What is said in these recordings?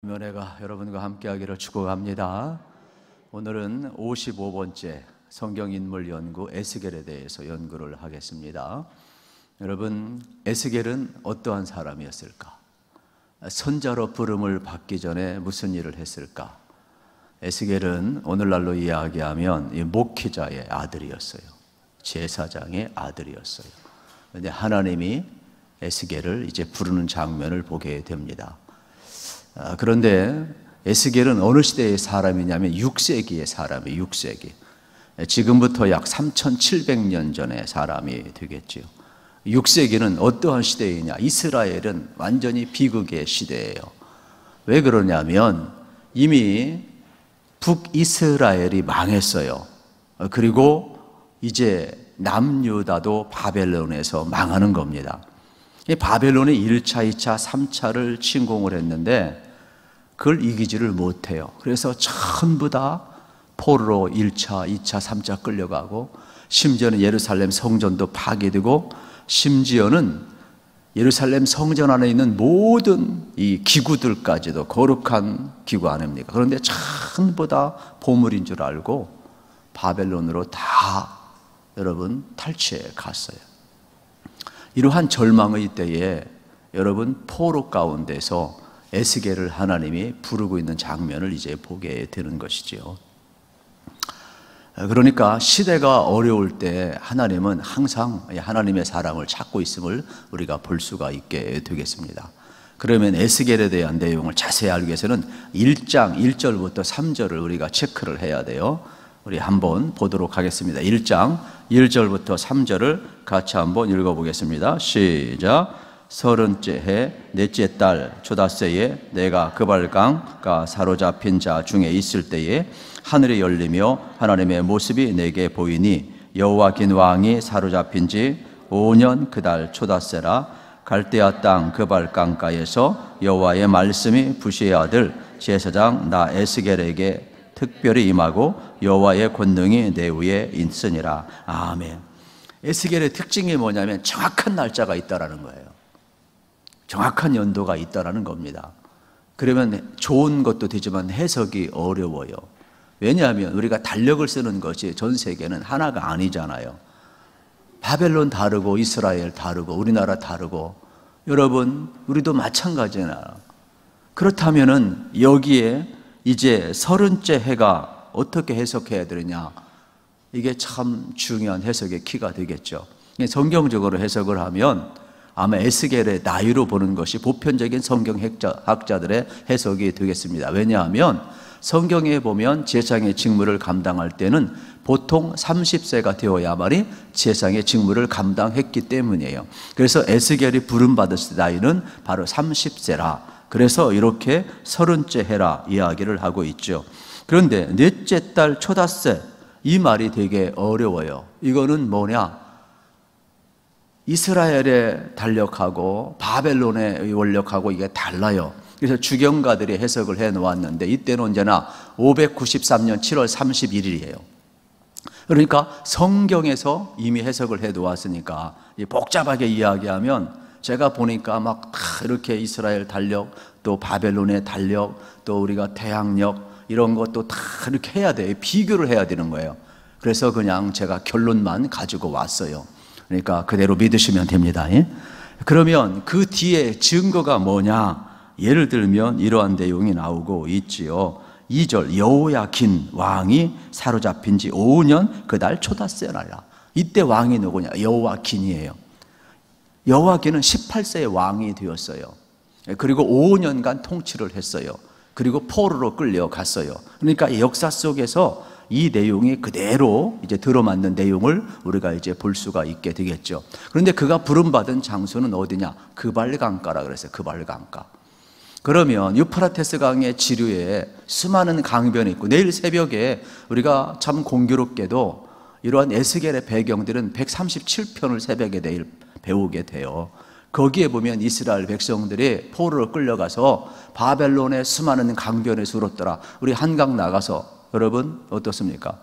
은혜가 여러분과 함께하기를 축복합니다. 오늘은 55번째 성경인물 연구 에스겔에 대해서 연구를 하겠습니다. 여러분, 에스겔은 어떠한 사람이었을까? 선자로 부름을 받기 전에 무슨 일을 했을까? 에스겔은 오늘날로 이야기하면 목회자의 아들이었어요. 제사장의 아들이었어요. 그런데 하나님이 에스겔을 이제 부르는 장면을 보게 됩니다. 그런데 에스겔은 어느 시대의 사람이냐면 6세기의 사람이에요. 6세기. 지금부터 약 3700년 전의 사람이 되겠죠. 6세기는 어떠한 시대이냐? 이스라엘은 완전히 비극의 시대예요. 왜 그러냐면 이미 북이스라엘이 망했어요. 그리고 이제 남유다도 바벨론에서 망하는 겁니다. 바벨론이 1차, 2차, 3차를 침공을 했는데 그걸 이기지를 못해요. 그래서 전부 다 포로로 1차, 2차, 3차 끌려가고, 심지어는 예루살렘 성전도 파괴되고, 심지어는 예루살렘 성전 안에 있는 모든 이 기구들까지도 거룩한 기구 아닙니까? 그런데 전부 다 보물인 줄 알고 바벨론으로 다 여러분 탈취해 갔어요. 이러한 절망의 때에 여러분 포로 가운데서 에스겔을 하나님이 부르고 있는 장면을 이제 보게 되는 것이죠. 그러니까 시대가 어려울 때 하나님은 항상 하나님의 사랑을 찾고 있음을 우리가 볼 수가 있게 되겠습니다. 그러면 에스겔에 대한 내용을 자세히 알기 위해서는 1장 1절부터 3절을 우리가 체크를 해야 돼요. 우리 한번 보도록 하겠습니다. 1장 1절부터 3절을 같이 한번 읽어보겠습니다. 시작. 30째 해 넷째 달 초닷새에 내가 그발강가 사로잡힌 자 중에 있을 때에 하늘이 열리며 하나님의 모습이 내게 보이니 여호와긴 왕이 사로잡힌 지 5년 그 달 초닷새라. 갈대아 땅 그발강가에서 여호와의 말씀이 부시의 아들 제사장 나 에스겔에게 특별히 임하고 여호와의 권능이 내 위에 있으니라. 아멘. 에스겔의 특징이 뭐냐면 정확한 날짜가 있다라는 거예요. 정확한 연도가 있다라는 겁니다. 그러면 좋은 것도 되지만 해석이 어려워요. 왜냐하면 우리가 달력을 쓰는 것이 전 세계는 하나가 아니잖아요. 바벨론 다르고 이스라엘 다르고 우리나라 다르고 여러분 우리도 마찬가지잖아요. 그렇다면은 여기에 이제 30째 해가 어떻게 해석해야 되느냐, 이게 참 중요한 해석의 키가 되겠죠. 성경적으로 해석을 하면 아마 에스겔의 나이로 보는 것이 보편적인 성경학자들의 해석이 되겠습니다. 왜냐하면 성경에 보면 제사장의 직무를 감당할 때는 보통 30세가 되어야만이 제사장의 직무를 감당했기 때문이에요. 그래서 에스겔이 부름받았을 나이는 바로 30세라. 그래서 이렇게 30째 해라 이야기를 하고 있죠. 그런데 넷째 달 초닷새, 이 말이 되게 어려워요. 이거는 뭐냐? 이스라엘의 달력하고 바벨론의 원력하고 이게 달라요. 그래서 주경가들이 해석을 해 놓았는데 이때는 언제나 593년 7월 31일이에요. 그러니까 성경에서 이미 해석을 해 놓았으니까 복잡하게 이야기하면 제가 보니까 막 이렇게 이스라엘 달력, 또 바벨론의 달력, 또 우리가 태양력 이런 것도 다 이렇게 해야 돼요. 비교를 해야 되는 거예요. 그래서 그냥 제가 결론만 가지고 왔어요. 그러니까 그대로 믿으시면 됩니다. 그러면 그 뒤에 증거가 뭐냐? 예를 들면 이러한 내용이 나오고 있지요. 2절 여호야긴 왕이 사로잡힌 지 5년 그 달 초닷새라. 이때 왕이 누구냐? 여호야긴이에요. 여호야긴은 18세의 왕이 되었어요. 그리고 5년간 통치를 했어요. 그리고 포로로 끌려갔어요. 그러니까 역사 속에서 이 내용이 그대로 이제 들어맞는 내용을 우리가 이제 볼 수가 있게 되겠죠. 그런데 그가 부름받은 장소는 어디냐? 그발강가라 그랬어요. 그발강가. 그러면 유프라테스 강의 지류에 수많은 강변이 있고, 내일 새벽에 우리가 참 공교롭게도 이러한 에스겔의 배경들은 137편을 새벽에 내일 배우게 돼요. 거기에 보면 이스라엘 백성들이 포로로 끌려가서 바벨론의 수많은 강변에 줄었더라. 우리 한강 나가서 여러분 어떻습니까?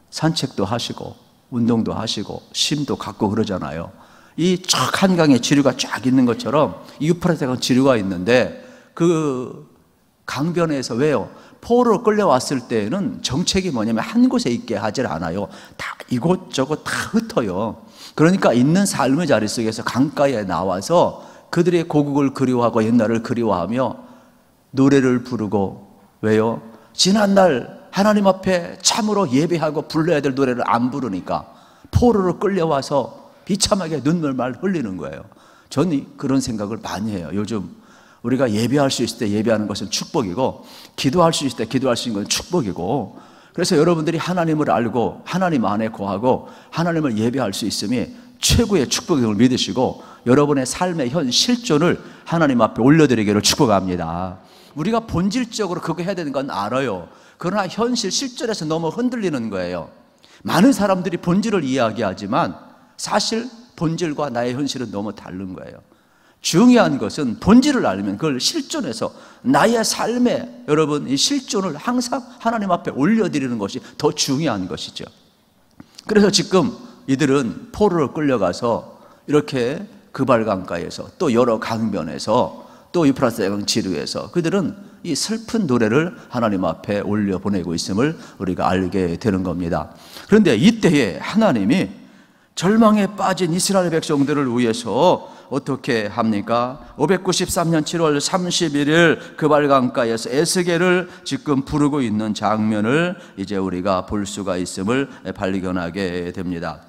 산책도 하시고 운동도 하시고 쉼도 갖고 그러잖아요. 이 쫙 한강에 지류가 쫙 있는 것처럼 이 유프라테스 강 지류가 있는데 그 강변에서. 왜요? 포로로 끌려왔을 때는 정책이 뭐냐면 한 곳에 있게 하질 않아요. 다 이곳저곳 다 흩어요. 그러니까 있는 삶의 자리 속에서 강가에 나와서 그들의 고국을 그리워하고 옛날을 그리워하며 노래를 부르고. 왜요? 지난날 하나님 앞에 참으로 예배하고 불러야 될 노래를 안 부르니까 포로로 끌려와서 비참하게 눈물만 흘리는 거예요. 저는 그런 생각을 많이 해요. 요즘 우리가 예배할 수 있을 때 예배하는 것은 축복이고, 기도할 수 있을 때 기도할 수 있는 것은 축복이고, 그래서 여러분들이 하나님을 알고 하나님 안에 거하고 하나님을 예배할 수 있음이 최고의 축복임을 믿으시고, 여러분의 삶의 현 실존을 하나님 앞에 올려드리기를 축복합니다. 우리가 본질적으로 그거 해야 되는 건 알아요. 그러나 현실 실존에서 너무 흔들리는 거예요. 많은 사람들이 본질을 이야기하지만 사실 본질과 나의 현실은 너무 다른 거예요. 중요한 것은 본질을 알면 그걸 실존해서 나의 삶에 여러분 이 실존을 항상 하나님 앞에 올려드리는 것이 더 중요한 것이죠. 그래서 지금 이들은 포로로 끌려가서 이렇게 그발강가에서 또 여러 강변에서 또 유프라tes 강 지류에서 그들은 이 슬픈 노래를 하나님 앞에 올려 보내고 있음을 우리가 알게 되는 겁니다. 그런데 이때에 하나님이 절망에 빠진 이스라엘 백성들을 위해서 어떻게 합니까? 593년 7월 31일 그발강가에서 에스겔을 지금 부르고 있는 장면을 이제 우리가 볼 수가 있음을 발견하게 됩니다.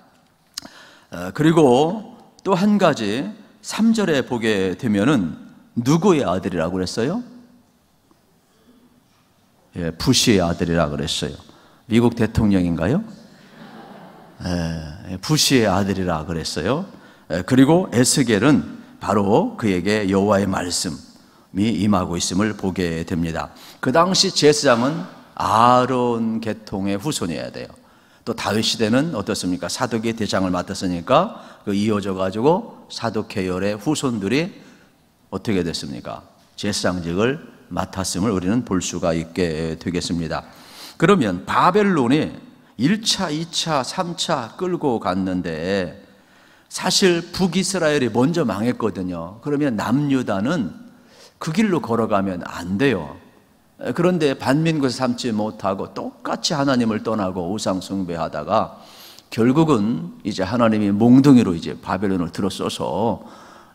그리고 또 한 가지 3절에 보게 되면은 누구의 아들이라고 그랬어요? 예, 부시의 아들이라고 그랬어요. 미국 대통령인가요? 부시의 아들이라 그랬어요. 그리고 에스겔은 바로 그에게 여호와의 말씀이 임하고 있음을 보게 됩니다. 그 당시 제사장은 아론 계통의 후손이어야 돼요. 또 다윗 시대는 어떻습니까? 사독의 대장을 맡았으니까 그 이어져 가지고 사독 계열의 후손들이 어떻게 됐습니까? 제사장직을 맡았음을 우리는 볼 수가 있게 되겠습니다. 그러면 바벨론이 1차, 2차, 3차 끌고 갔는데 사실 북이스라엘이 먼저 망했거든요. 그러면 남유다는 그 길로 걸어가면 안 돼요. 그런데 반민국을 삼지 못하고 똑같이 하나님을 떠나고 우상 숭배하다가 결국은 이제 하나님이 몽둥이로 이제 바벨론을 들어서서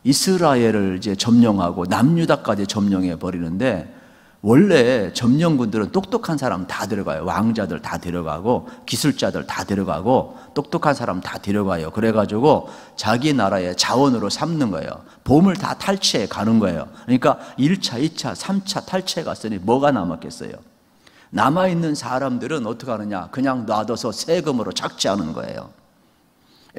이스라엘을 이제 점령하고 남유다까지 점령해 버리는데, 원래 점령군들은 똑똑한 사람 다 데려가요. 왕자들 다 데려가고 기술자들 다 데려가고 똑똑한 사람 다 데려가요. 그래가지고 자기 나라의 자원으로 삼는 거예요. 보물 다 탈취해 가는 거예요. 그러니까 1차, 2차, 3차 탈취해 갔으니 뭐가 남았겠어요? 남아있는 사람들은 어떻게 하느냐? 그냥 놔둬서 세금으로 착취하는 거예요.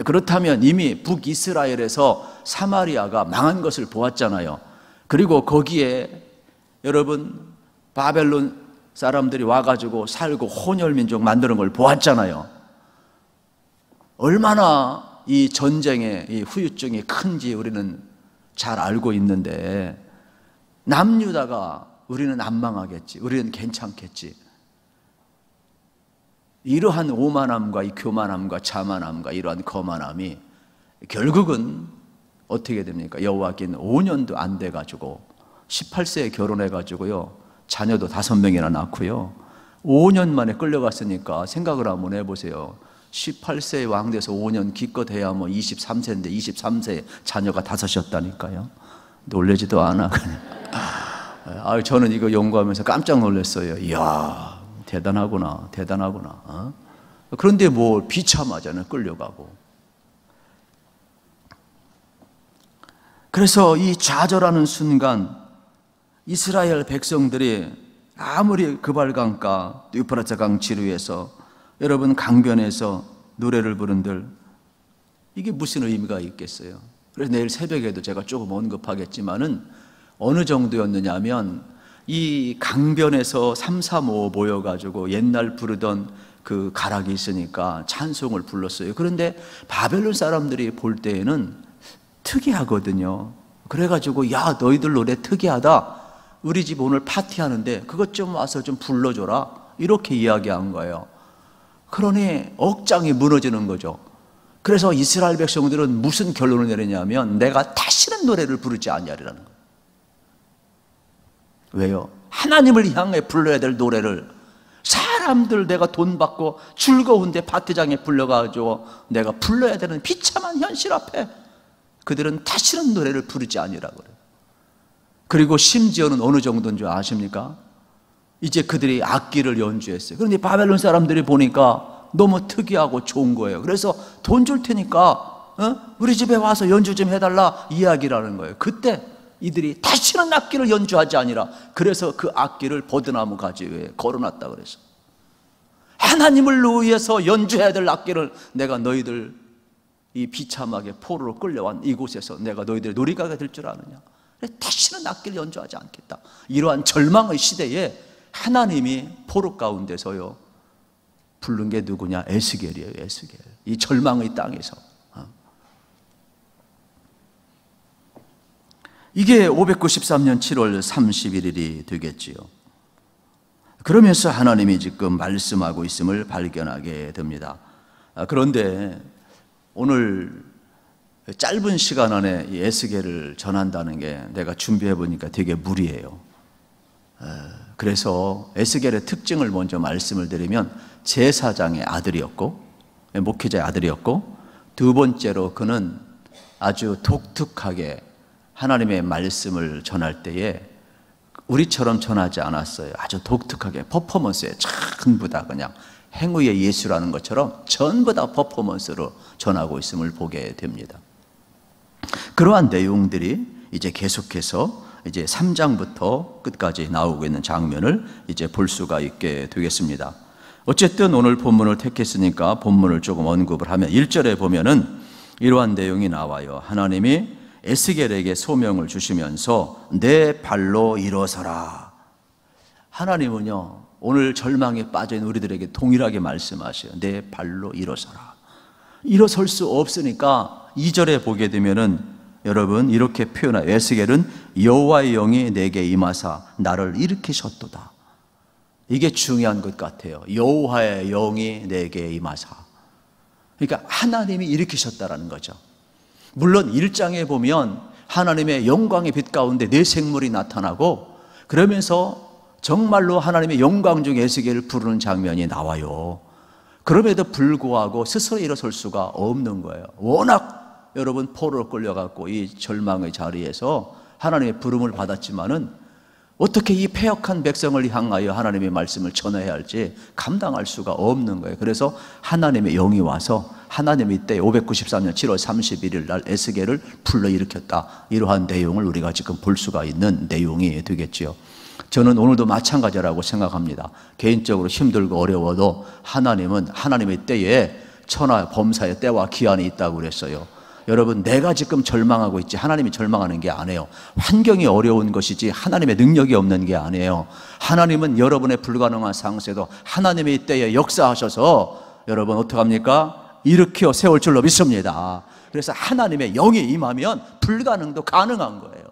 그렇다면 이미 북이스라엘에서 사마리아가 망한 것을 보았잖아요. 그리고 거기에 여러분 바벨론 사람들이 와가지고 살고 혼혈민족 만드는 걸 보았잖아요. 얼마나 이 전쟁의 이 후유증이 큰지 우리는 잘 알고 있는데, 남유다가 우리는 안 망하겠지, 우리는 괜찮겠지, 이러한 오만함과 이 교만함과 자만함과 이러한 거만함이 결국은 어떻게 됩니까? 여호와긴 5년도 안 돼가지고 18세에 결혼해가지고요 자녀도 5명이나 낳고요 5년 만에 끌려갔으니까 생각을 한번 해보세요. 18세에 왕 돼서 5년 기껏 해야 뭐 23세인데 23세에 자녀가 5이었다니까요. 놀라지도 않아. 저는 이거 연구하면서 깜짝 놀랐어요. 이야, 대단하구나, 대단하구나. 그런데 뭐 비참하잖아요, 끌려가고. 그래서 이 좌절하는 순간 이스라엘 백성들이 아무리 그발강가 유프라tes 강 지류에서 여러분 강변에서 노래를 부른들 이게 무슨 의미가 있겠어요? 그래서 내일 새벽에도 제가 조금 언급하겠지만은 어느 정도였느냐 하면 이 강변에서 3, 4, 5 모여가지고 옛날 부르던 그 가락이 있으니까 찬송을 불렀어요. 그런데 바벨론 사람들이 볼 때에는 특이하거든요. 그래가지고 야, 너희들 노래 특이하다, 우리 집 오늘 파티하는데 그것 좀 와서 좀 불러줘라, 이렇게 이야기한 거예요. 그러니 억장이 무너지는 거죠. 그래서 이스라엘 백성들은 무슨 결론을 내리냐면 내가 다시는 노래를 부르지 아니하리라는 거예요. 왜요? 하나님을 향해 불러야 될 노래를 사람들 내가 돈 받고 즐거운데 파티장에 불러가지고 내가 불러야 되는 비참한 현실 앞에 그들은 다시는 노래를 부르지 아니라고 그래요. 그리고 심지어는 어느 정도인 줄 아십니까? 이제 그들이 악기를 연주했어요. 그런데 바벨론 사람들이 보니까 너무 특이하고 좋은 거예요. 그래서 돈 줄 테니까 우리 집에 와서 연주 좀 해달라 이야기라는 거예요. 그때 이들이 다시는 악기를 연주하지 아니라 그래서 그 악기를 버드나무 가지 위에 걸어놨다 그래서 하나님을 위해서 연주해야 될 악기를 내가 너희들 이 비참하게 포로로 끌려온 이곳에서 내가 너희들의 놀이가가 될 줄 아느냐. 다시는 악기를 연주하지 않겠다. 이러한 절망의 시대에 하나님이 포로 가운데서요 부른 게 누구냐? 에스겔이에요. 에스겔. 이 절망의 땅에서. 이게 593년 7월 31일이 되겠지요. 그러면서 하나님이 지금 말씀하고 있음을 발견하게 됩니다. 그런데 오늘 짧은 시간 안에 이 에스겔을 전한다는 게 내가 준비해 보니까 되게 무리예요. 그래서 에스겔의 특징을 먼저 말씀을 드리면 제사장의 아들이었고 목회자의 아들이었고 두 번째로 그는 아주 독특하게 하나님의 말씀을 전할 때에 우리처럼 전하지 않았어요. 아주 독특하게 퍼포먼스에 전부 다 그냥 행위의 예수라는 것처럼 전부 다 퍼포먼스로 전하고 있음을 보게 됩니다. 그러한 내용들이 이제 계속해서 이제 3장부터 끝까지 나오고 있는 장면을 이제 볼 수가 있게 되겠습니다. 어쨌든 오늘 본문을 택했으니까 본문을 조금 언급을 하면 1절에 보면은 이러한 내용이 나와요. 하나님이 에스겔에게 소명을 주시면서 내 발로 일어서라. 하나님은요 오늘 절망에 빠진 우리들에게 동일하게 말씀하셔요. 내 발로 일어서라. 일어설 수 없으니까 2절에 보게 되면은 여러분 이렇게 표현해요. 에스겔은 여호와의 영이 내게 임하사 나를 일으키셨도다. 이게 중요한 것 같아요. 여호와의 영이 내게 임하사. 그러니까 하나님이 일으키셨다라는 거죠. 물론 1장에 보면 하나님의 영광의 빛 가운데 네 생물이 나타나고 그러면서 정말로 하나님의 영광 중 에스겔을 부르는 장면이 나와요. 그럼에도 불구하고 스스로 일어설 수가 없는 거예요. 워낙 여러분 포로로 끌려갖고 이 절망의 자리에서 하나님의 부름을 받았지만은 어떻게 이 패역한 백성을 향하여 하나님의 말씀을 전해야 할지 감당할 수가 없는 거예요. 그래서 하나님의 영이 와서 하나님이 이때 593년 7월 31일 날 에스겔을 불러일으켰다. 이러한 내용을 우리가 지금 볼 수가 있는 내용이 되겠지요. 저는 오늘도 마찬가지라고 생각합니다. 개인적으로 힘들고 어려워도 하나님은 하나님의 때에 천하 범사의 때와 기한이 있다고 그랬어요. 여러분 내가 지금 절망하고 있지 하나님이 절망하는 게 아니에요. 환경이 어려운 것이지 하나님의 능력이 없는 게 아니에요. 하나님은 여러분의 불가능한 상황에도 하나님의 때에 역사하셔서 여러분 어떡합니까? 일으켜 세울 줄로 믿습니다. 그래서 하나님의 영이 임하면 불가능도 가능한 거예요.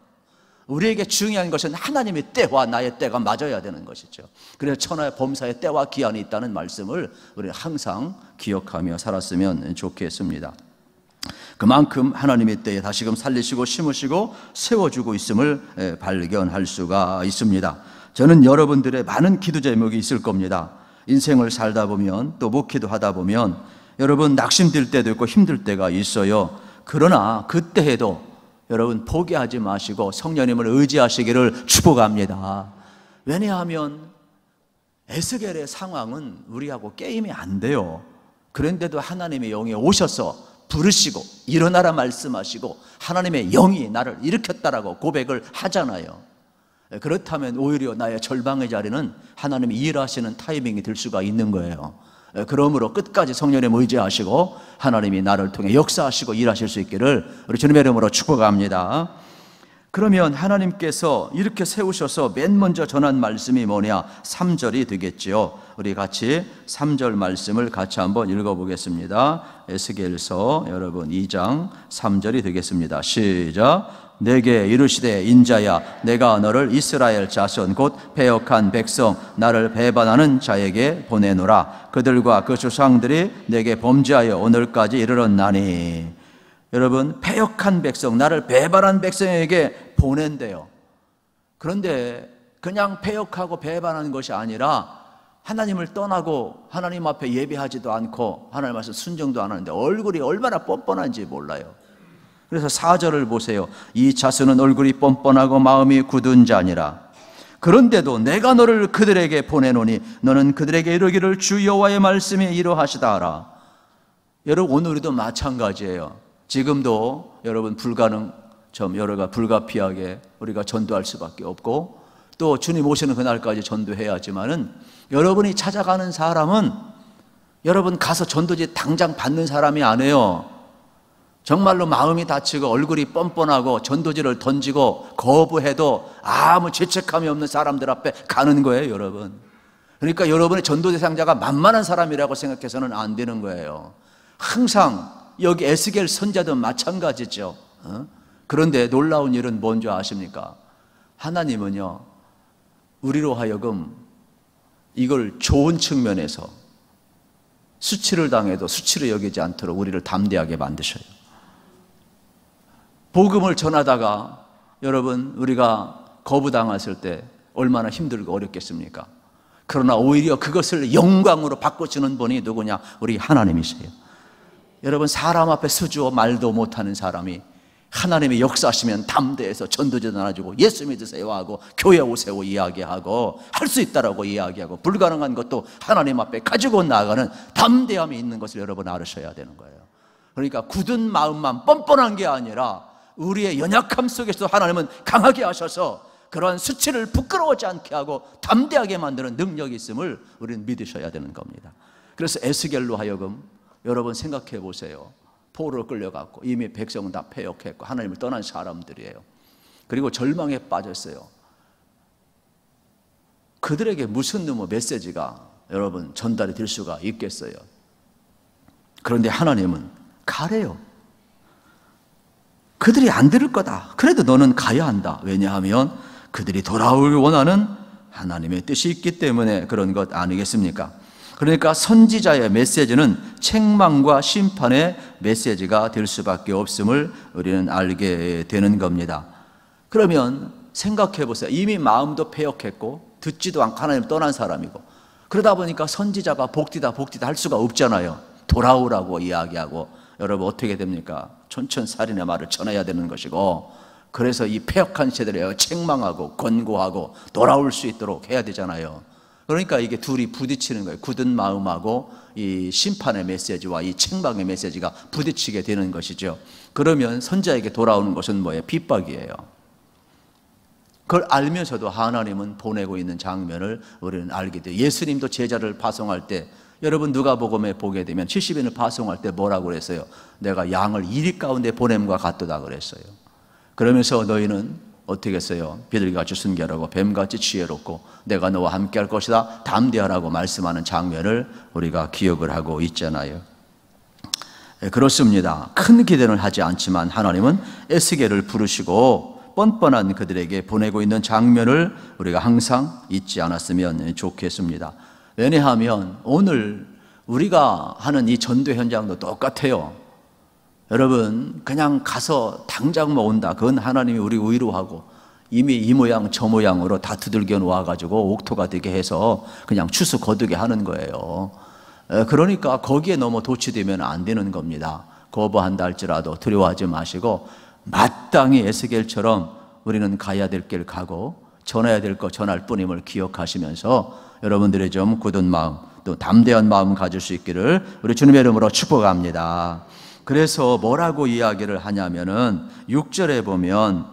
우리에게 중요한 것은 하나님의 때와 나의 때가 맞아야 되는 것이죠. 그래서 천하의 범사의 때와 기한이 있다는 말씀을 우리는 항상 기억하며 살았으면 좋겠습니다. 그만큼 하나님의 때에 다시금 살리시고 심으시고 세워주고 있음을 발견할 수가 있습니다. 저는 여러분들의 많은 기도 제목이 있을 겁니다. 인생을 살다 보면 또 목회도 하다 보면 여러분 낙심될 때도 있고 힘들 때가 있어요. 그러나 그때에도 여러분 포기하지 마시고 성령님을 의지하시기를 축복합니다. 왜냐하면 에스겔의 상황은 우리하고 게임이 안 돼요. 그런데도 하나님의 영이 오셔서 부르시고 일어나라 말씀하시고 하나님의 영이 나를 일으켰다라고 고백을 하잖아요. 그렇다면 오히려 나의 절망의 자리는 하나님이 일하시는 타이밍이 될 수가 있는 거예요. 그러므로 끝까지 성령님 의지하시고 하나님이 나를 통해 역사하시고 일하실 수 있기를 우리 주님의 이름으로 축복합니다. 그러면 하나님께서 이렇게 세우셔서 맨 먼저 전한 말씀이 뭐냐? 3절이 되겠지요. 우리 같이 3절 말씀을 같이 한번 읽어보겠습니다. 에스겔서 여러분 2장 3절이 되겠습니다. 시작. 내게 이르시되 인자야 내가 너를 이스라엘 자손 곧 패역한 백성 나를 배반하는 자에게 보내노라. 그들과 그 조상들이 내게 범죄하여 오늘까지 이르렀나니. 여러분 패역한 백성 나를 배반한 백성에게 보낸대요. 그런데 그냥 패역하고 배반하는 것이 아니라 하나님을 떠나고 하나님 앞에 예배하지도 않고 하나님 말씀 순종도 안 하는데 얼굴이 얼마나 뻔뻔한지 몰라요. 그래서 4절을 보세요. 이 자손은 얼굴이 뻔뻔하고 마음이 굳은 자니라. 그런데도 내가 너를 그들에게 보내노니 너는 그들에게 이르기를 주 여호와의 말씀이 이러하시다 하라. 여러분, 오늘 우리도 마찬가지예요. 지금도 여러분 불가능점 여러가 불가피하게 우리가 전도할 수밖에 없고 또 주님 오시는 그날까지 전도해야 하지만은 여러분이 찾아가는 사람은 여러분 가서 전도지 당장 받는 사람이 아니에요. 정말로 마음이 다치고 얼굴이 뻔뻔하고 전도지를 던지고 거부해도 아무 죄책감이 없는 사람들 앞에 가는 거예요, 여러분. 그러니까 여러분의 전도 대상자가 만만한 사람이라고 생각해서는 안 되는 거예요. 항상 여기 에스겔 선자도 마찬가지죠. 그런데 놀라운 일은 뭔지 아십니까? 하나님은요, 우리로 하여금 이걸 좋은 측면에서 수치를 당해도 수치를 여기지 않도록 우리를 담대하게 만드셔요. 복음을 전하다가 여러분 우리가 거부당했을 때 얼마나 힘들고 어렵겠습니까? 그러나 오히려 그것을 영광으로 바꿔주는 분이 누구냐? 우리 하나님이세요. 여러분, 사람 앞에 수주어 말도 못하는 사람이 하나님이 역사하시면 담대해서 전도제 나눠주고 예수 믿으세요 하고 교회 오세요 이야기하고 할 수 있다라고 이야기하고 불가능한 것도 하나님 앞에 가지고 나아가는 담대함이 있는 것을 여러분 알으셔야 되는 거예요. 그러니까 굳은 마음만 뻔뻔한 게 아니라 우리의 연약함 속에서 하나님은 강하게 하셔서 그러한 수치를 부끄러워하지 않게 하고 담대하게 만드는 능력이 있음을 우리는 믿으셔야 되는 겁니다. 그래서 에스겔로 하여금 여러분 생각해 보세요. 포로로 끌려갔고 이미 백성은 다 패역했고 하나님을 떠난 사람들이에요. 그리고 절망에 빠졌어요. 그들에게 무슨 메시지가 여러분 전달이 될 수가 있겠어요? 그런데 하나님은 가래요. 그들이 안 들을 거다. 그래도 너는 가야 한다. 왜냐하면 그들이 돌아오길 원하는 하나님의 뜻이 있기 때문에 그런 것 아니겠습니까? 그러니까 선지자의 메시지는 책망과 심판의 메시지가 될 수밖에 없음을 우리는 알게 되는 겁니다. 그러면 생각해 보세요. 이미 마음도 패역했고 듣지도 않고 하나님 떠난 사람이고 그러다 보니까 선지자가 복디다 할 수가 없잖아요. 돌아오라고 이야기하고 여러분 어떻게 됩니까? 촌철살인의 말을 전해야 되는 것이고 그래서 이 패역한 세대를 책망하고 권고하고 돌아올 수 있도록 해야 되잖아요. 그러니까 이게 둘이 부딪히는 거예요. 굳은 마음하고 이 심판의 메시지와 이 책망의 메시지가 부딪히게 되는 것이죠. 그러면 선지자에게 돌아오는 것은 뭐예요? 핍박이에요. 그걸 알면서도 하나님은 보내고 있는 장면을 우리는 알게 돼요. 예수님도 제자를 파송할 때 여러분 누가복음에 보게 되면 70인을 파송할 때 뭐라고 그랬어요? 내가 양을 이리 가운데 보냄과 같도다 그랬어요. 그러면서 너희는 어떻게 했어요? 비둘기같이 순결하고 뱀같이 지혜롭고 내가 너와 함께 할 것이다 담대하라고 말씀하는 장면을 우리가 기억을 하고 있잖아요. 그렇습니다. 큰 기대는 하지 않지만 하나님은 에스겔을 부르시고 뻔뻔한 그들에게 보내고 있는 장면을 우리가 항상 잊지 않았으면 좋겠습니다. 왜냐하면 오늘 우리가 하는 이 전도 현장도 똑같아요. 여러분 그냥 가서 당장 온다. 그건 하나님이 우리 위로하고 이미 이 모양 저 모양으로 다 두들겨 놓아가지고 옥토가 되게 해서 그냥 추수 거두게 하는 거예요. 그러니까 거기에 너무 도취되면 안 되는 겁니다. 거부한다 할지라도 두려워하지 마시고 마땅히 에스겔처럼 우리는 가야 될 길 가고 전해야 될 것 전할 뿐임을 기억하시면서 여러분들의 좀 굳은 마음 또 담대한 마음 가질 수 있기를 우리 주님의 이름으로 축복합니다. 그래서 뭐라고 이야기를 하냐면은 6절에 보면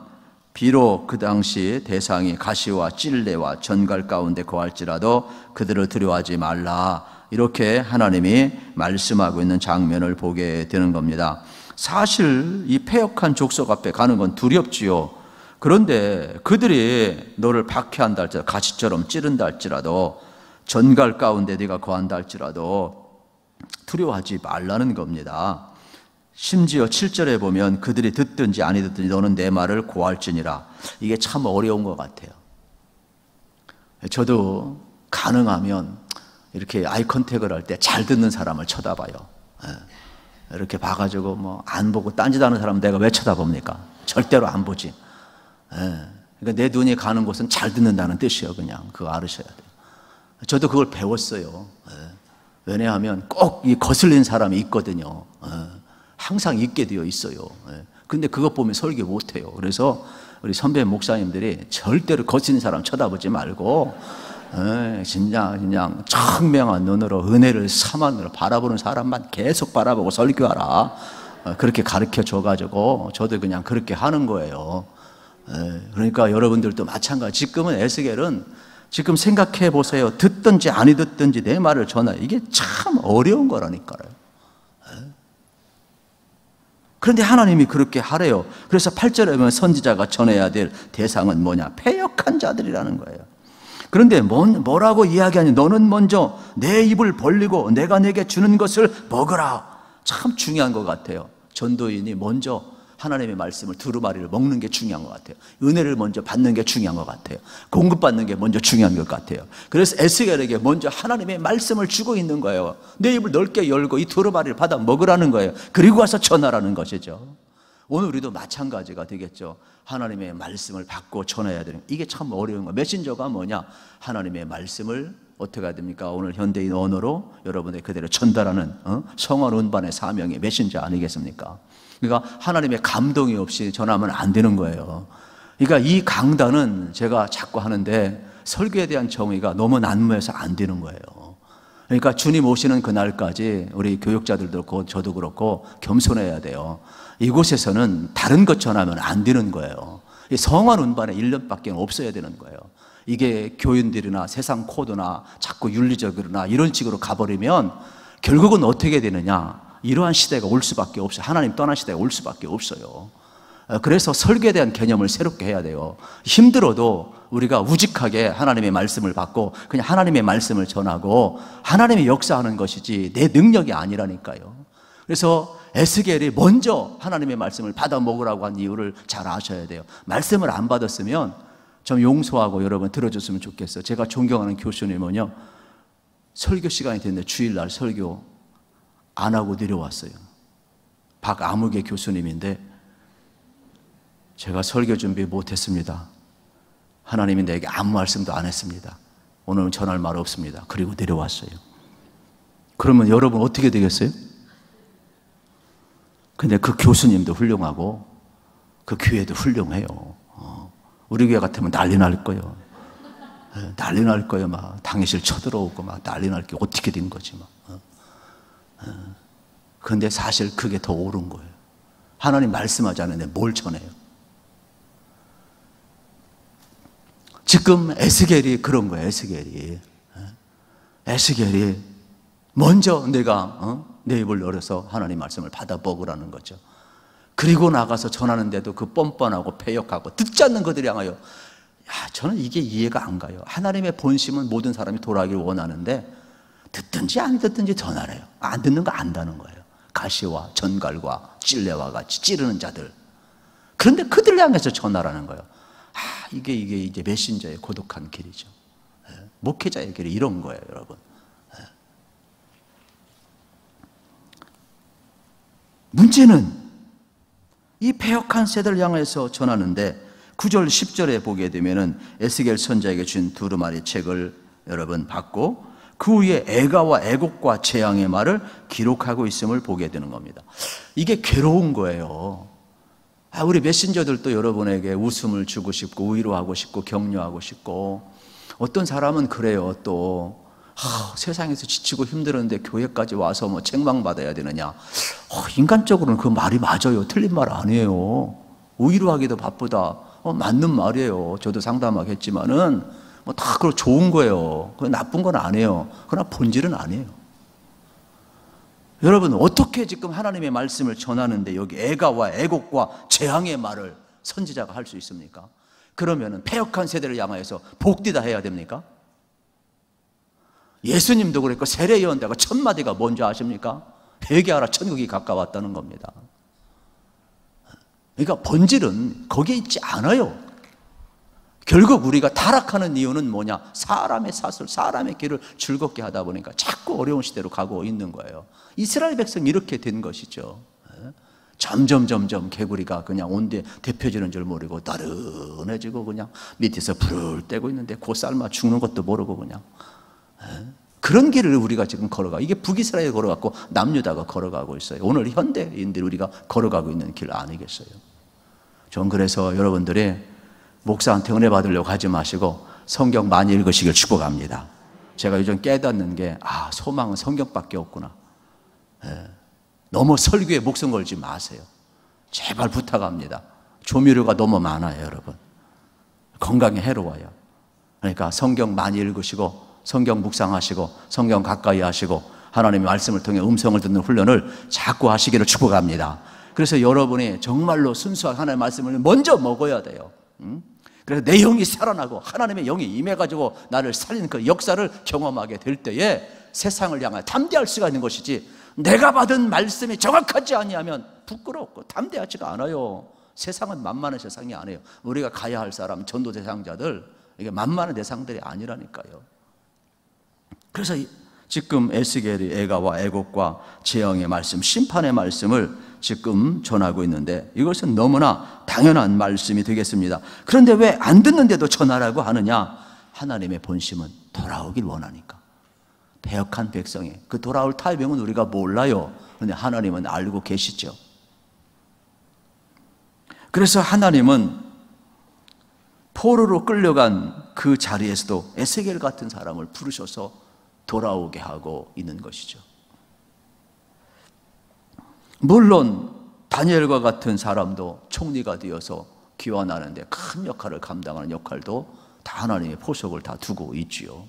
비록 그 당시 대상이 가시와 찔레와 전갈 가운데 거할지라도 그들을 두려워하지 말라 이렇게 하나님이 말씀하고 있는 장면을 보게 되는 겁니다. 사실 이 패역한 족속 앞에 가는 건 두렵지요. 그런데 그들이 너를 박해한다 할지라도 가시처럼 찌른다 할지라도 전갈 가운데 네가 거한다 할지라도 두려워하지 말라는 겁니다. 심지어 7절에 보면 그들이 듣든지 아니 듣든지 너는 내 말을 고할지니라. 이게 참 어려운 것 같아요. 저도 가능하면 이렇게 아이 컨택을 할 때 잘 듣는 사람을 쳐다봐요. 이렇게 봐가지고 뭐 안 보고 딴짓하는 사람 내가 왜 쳐다봅니까? 절대로 안 보지. 그러니까 내 눈이 가는 곳은 잘 듣는다는 뜻이에요. 그냥 그거 알으셔야 돼요. 저도 그걸 배웠어요. 왜냐하면 꼭 이 거슬린 사람이 있거든요. 항상 있게 되어 있어요. 근데 그것 보면 설교 못해요. 그래서 우리 선배 목사님들이 절대로 거슬린 사람 쳐다보지 말고 진짜 그냥 청명한 눈으로 은혜를 사만으로 바라보는 사람만 계속 바라보고 설교하라. 그렇게 가르쳐 줘가지고 저도 그냥 그렇게 하는 거예요. 그러니까 여러분들도 마찬가지. 지금은 에스겔은 지금 생각해 보세요. 듣든지 안 듣든지 내 말을 전하. 이게 참 어려운 거라니까요. 그런데 하나님이 그렇게 하래요. 그래서 8절에 보면 선지자가 전해야 될 대상은 뭐냐? 패역한 자들이라는 거예요. 그런데 뭐라고 이야기하니? 너는 먼저 내 입을 벌리고 내가 내게 주는 것을 먹으라. 참 중요한 것 같아요. 전도인이 먼저 하나님의 말씀을 두루마리를 먹는 게 중요한 것 같아요. 은혜를 먼저 받는 게 중요한 것 같아요. 공급받는 게 먼저 중요한 것 같아요. 그래서 에스겔에게 먼저 하나님의 말씀을 주고 있는 거예요. 내 입을 넓게 열고 이 두루마리를 받아 먹으라는 거예요. 그리고 와서 전하라는 것이죠. 오늘 우리도 마찬가지가 되겠죠. 하나님의 말씀을 받고 전해야 되는, 이게 참 어려운 거예요. 메신저가 뭐냐? 하나님의 말씀을 어떻게 해야 됩니까? 오늘 현대인 언어로 여러분의 그대로 전달하는 성원 운반의 사명이 메신저 아니겠습니까? 그러니까 하나님의 감동이 없이 전하면 안 되는 거예요. 그러니까 이 강단은 제가 자꾸 하는데 설교에 대한 정의가 너무 난무해서 안 되는 거예요. 그러니까 주님 오시는 그날까지 우리 교육자들도 그렇고 저도 그렇고 겸손해야 돼요. 이곳에서는 다른 것 전하면 안 되는 거예요. 성원 운반에 1년밖에 없어야 되는 거예요. 이게 교인들이나 세상 코드나 자꾸 윤리적으로나 이런 식으로 가버리면 결국은 어떻게 되느냐? 이러한 시대가 올 수밖에 없어요. 하나님 떠난 시대가 올 수밖에 없어요. 그래서 설교에 대한 개념을 새롭게 해야 돼요. 힘들어도 우리가 우직하게 하나님의 말씀을 받고 그냥 하나님의 말씀을 전하고 하나님의 역사하는 것이지 내 능력이 아니라니까요. 그래서 에스겔이 먼저 하나님의 말씀을 받아 먹으라고 한 이유를 잘 아셔야 돼요. 말씀을 안 받았으면 좀 용서하고 여러분 들어줬으면 좋겠어요. 제가 존경하는 교수님은요, 설교 시간이 됐는데 주일날 설교 안 하고 내려왔어요. 박아무개 교수님인데 제가 설교 준비 못했습니다. 하나님이 내게 아무 말씀도 안 했습니다. 오늘은 전할 말 없습니다. 그리고 내려왔어요. 그러면 여러분 어떻게 되겠어요? 근데 그 교수님도 훌륭하고 그 교회도 훌륭해요. 우리 교회 같으면 난리 날 거예요. 난리 날 거예요. 막 당회실 쳐들어오고 막 난리 날 게 어떻게 된 거지 막. 그런데 사실 그게 더 옳은 거예요. 하나님 말씀하지 않는데 뭘 전해요? 지금 에스겔이 그런 거예요. 에스겔이 먼저 내가 내 입을 열어서 하나님 말씀을 받아 먹으라는 거죠. 그리고 나가서 전하는데도 그 뻔뻔하고 패역하고 듣지 않는 그들을 향하여, 저는 이게 이해가 안 가요. 하나님의 본심은 모든 사람이 돌아가기를 원하는데 듣든지 안 듣든지 전하래요. 안 듣는 거 안다는 거예요. 가시와 전갈과 찔레와 같이 찌르는 자들. 그런데 그들을 향해서 전하라는 거예요. 이게 이제 메신저의 고독한 길이죠. 목회자의 길이 이런 거예요, 여러분. 문제는 이 패역한 세대를 향해서 전하는데 9절 10절에 보게 되면은 에스겔 선지자에게 준 두루마리 책을 여러분 받고 그 위에 애가와 애곡과 재앙의 말을 기록하고 있음을 보게 되는 겁니다. 이게 괴로운 거예요. 우리 메신저들도 여러분에게 웃음을 주고 싶고 위로하고 싶고 격려하고 싶고, 어떤 사람은 그래요. 또 세상에서 지치고 힘들었는데 교회까지 와서 뭐 책망받아야 되느냐. 인간적으로는 그 말이 맞아요. 틀린 말 아니에요. 위로하기도 바쁘다. 맞는 말이에요. 저도 상담하고 했지만은 뭐 다 그거 좋은 거예요. 그거 나쁜 건 아니에요. 그러나 본질은 아니에요. 여러분 어떻게 지금 하나님의 말씀을 전하는데 여기 애가와 애곡과 재앙의 말을 선지자가 할 수 있습니까? 그러면은 패역한 세대를 향하여서 복되다 해야 됩니까? 예수님도 그랬고 세례 예언자가 첫 마디가 뭔지 아십니까? 회개하라, 천국이 가까웠다는 겁니다. 그러니까 본질은 거기에 있지 않아요. 결국 우리가 타락하는 이유는 뭐냐? 사람의 사슬, 사람의 길을 즐겁게 하다 보니까 자꾸 어려운 시대로 가고 있는 거예요. 이스라엘 백성이 이렇게 된 것이죠. 점점 개구리가 그냥 온데 데펴지는 줄 모르고 나른해지고 그냥 밑에서 불을 떼고 있는데 곧 삶아 죽는 것도 모르고 그냥 그런 길을 우리가 지금 걸어가. 이게 북이스라엘 걸어갔고 남유다가 걸어가고 있어요. 오늘 현대인들이 우리가 걸어가고 있는 길 아니겠어요? 전 그래서 여러분들이 목사한테 은혜 받으려고 하지 마시고 성경 많이 읽으시길 축복합니다. 제가 요즘 깨닫는 게 소망은 성경밖에 없구나. 너무 설교에 목숨 걸지 마세요. 제발 부탁합니다. 조미료가 너무 많아요, 여러분. 건강에 해로워요. 그러니까 성경 많이 읽으시고 성경 묵상하시고 성경 가까이 하시고 하나님의 말씀을 통해 음성을 듣는 훈련을 자꾸 하시기를 축복합니다. 그래서 여러분이 정말로 순수한 하나님의 말씀을 먼저 먹어야 돼요. 그래서 내 영이 살아나고 하나님의 영이 임해가지고 나를 살리는 그 역사를 경험하게 될 때에 세상을 향하여 담대할 수가 있는 것이지, 내가 받은 말씀이 정확하지 아니하면 부끄럽고 담대하지가 않아요. 세상은 만만한 세상이 아니에요. 우리가 가야 할 사람, 전도 대상자들, 이게 만만한 대상들이 아니라니까요. 그래서 지금 에스겔이 애가와 애곡과 재앙의 말씀, 심판의 말씀을 지금 전하고 있는데 이것은 너무나 당연한 말씀이 되겠습니다. 그런데 왜 안 듣는데도 전하라고 하느냐? 하나님의 본심은 돌아오길 원하니까. 패역한 백성이 그 돌아올 타이밍은 우리가 몰라요. 그런데 하나님은 알고 계시죠. 그래서 하나님은 포로로 끌려간 그 자리에서도 에스겔 같은 사람을 부르셔서 돌아오게 하고 있는 것이죠. 물론 다니엘과 같은 사람도 총리가 되어서 귀환하는데 큰 역할을 감당하는 역할도 다 하나님의 포석을 다 두고 있지요.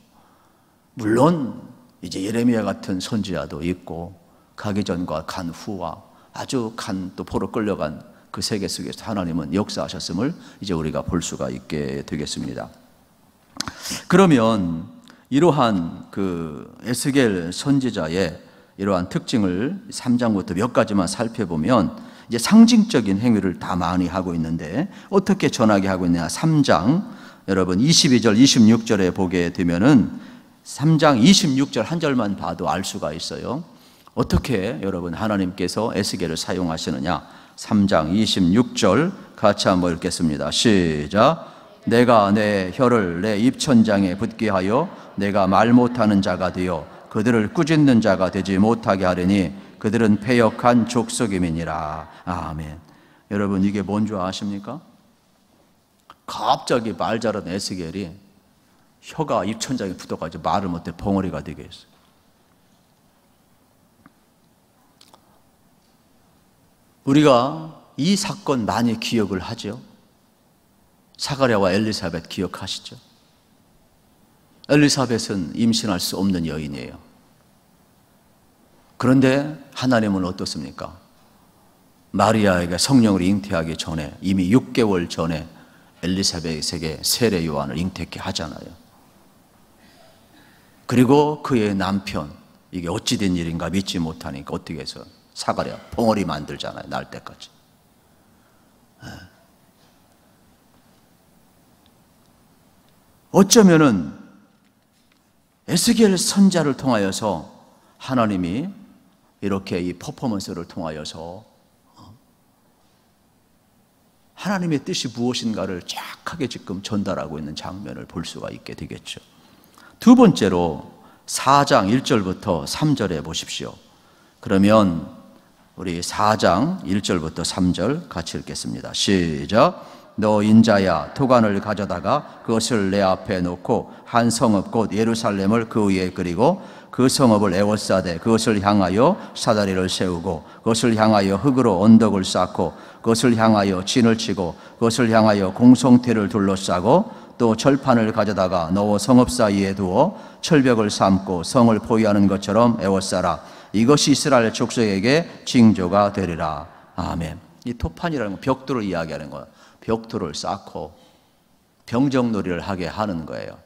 물론 이제 예레미야 같은 선지자도 있고 가기 전과 간 후와 아주 간 또 포로 끌려간 그 세계 속에서 하나님은 역사하셨음을 이제 우리가 볼 수가 있게 되겠습니다. 그러면 이러한 그 에스겔 선지자의 이러한 특징을 3장부터 몇 가지만 살펴보면 이제 상징적인 행위를 다 많이 하고 있는데 어떻게 전하게 하고 있느냐? 3장 여러분 22절 26절에 보게 되면은 3장 26절 한 절만 봐도 알 수가 있어요. 어떻게 여러분 하나님께서 에스겔을 사용하시느냐? 3장 26절 같이 한번 읽겠습니다. 시작. 내가 내 혀를 내 입천장에 붙게 하여 내가 말 못하는 자가 되어 그들을 꾸짖는 자가 되지 못하게 하려니 그들은 패역한 족속임이니라. 아멘. 여러분 이게 뭔 줄 아십니까? 갑자기 말 잘하는 에스겔이 혀가 입천장에 붙어가지고 말을 못해 벙어리가 되게 했어요. 우리가 이 사건 많이 기억을 하죠. 사가랴와 엘리사벳 기억하시죠? 엘리사벳은 임신할 수 없는 여인이에요. 그런데 하나님은 어떻습니까? 마리아에게 성령을 잉태하기 전에 이미 6개월 전에 엘리사벳에게 세례 요한을 잉태케 하잖아요. 그리고 그의 남편, 이게 어찌된 일인가 믿지 못하니까 어떻게 해서 사가랴 벙어리 만들잖아요. 날 때까지. 어쩌면은 에스겔 선자를 통하여서 하나님이 이렇게 이 퍼포먼스를 통하여서 하나님의 뜻이 무엇인가를 정확하게 지금 전달하고 있는 장면을 볼 수가 있게 되겠죠. 두 번째로 4장 1절부터 3절에 보십시오. 그러면 우리 4장 1절부터 3절 같이 읽겠습니다. 시작. 너 인자야, 토관을 가져다가 그것을 내 앞에 놓고 한 성읍 곧 예루살렘을 그 위에 그리고 그 성읍을 에워싸되 그것을 향하여 사다리를 세우고 그것을 향하여 흙으로 언덕을 쌓고 그것을 향하여 진을 치고 그것을 향하여 공성태를 둘러싸고 또 철판을 가져다가 너와 성읍 사이에 두어 철벽을 삼고 성을 포위하는 것처럼 에워싸라. 이것이 이스라엘 족속에게 징조가 되리라. 아멘. 이 토판이라는 건 벽돌을 이야기하는 거예요. 벽돌을 쌓고 병정놀이를 하게 하는 거예요.